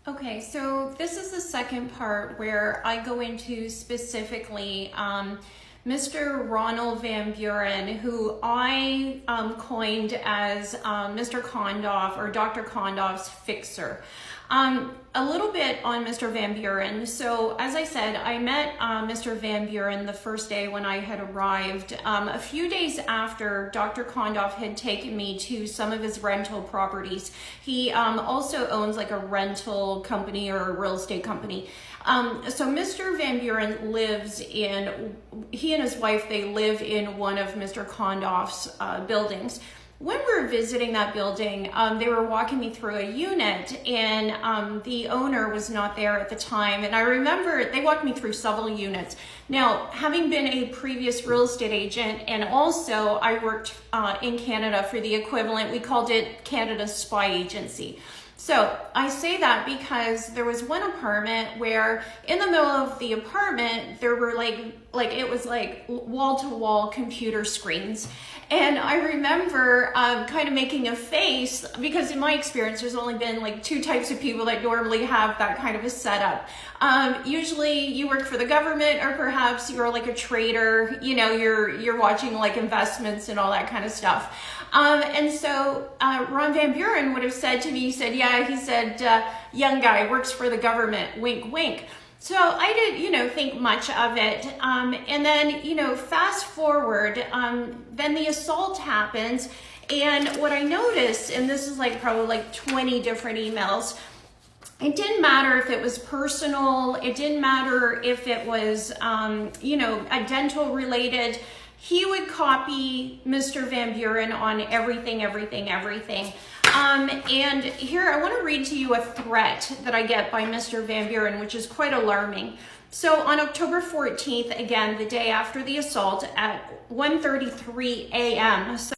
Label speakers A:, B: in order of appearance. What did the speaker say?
A: Okay, so this is the second part where I go into specifically Mr. Ronald Van Buren, who I coined as Mr. Kondoff or Dr. Kondoff's fixer. A little bit on Mr. Van Buren. So as I said, I met Mr. Van Buren the first day when I had arrived. A few days after Dr. Kondoff had taken me to some of his rental properties. He also owns like a rental company or a real estate company. So Mr. Van Buren he and his wife, they live in one of Mr. Kondoff's buildings. When we were visiting that building, they were walking me through a unit, and the owner was not there at the time. And I remember they walked me through several units. Now, having been a previous real estate agent, and also I worked in Canada for the equivalent, we called it Canada's Spy Agency. So I say that because there was one apartment where in the middle of the apartment, there were it was like wall-to-wall computer screens. And I remember kind of making a face because in my experience, there's only been like two types of people that normally have that kind of a setup. Usually you work for the government, or perhaps you're like a trader, you know, you're watching like investments and all that kind of stuff. And so Ron Van Buren would have said to me, he said, young guy, works for the government, wink, wink. So I didn't, think much of it. And then, fast forward, then the assault happens. And what I noticed, and this is probably 20 different emails, it didn't matter if it was personal. It didn't matter if it was, a dental related. He would copy Mr. Van Buren on everything. And here I want to read to you a threat that I get by Mr. Van Buren, which is quite alarming. So on October 14th, again, the day after the assault at 1:33 a.m.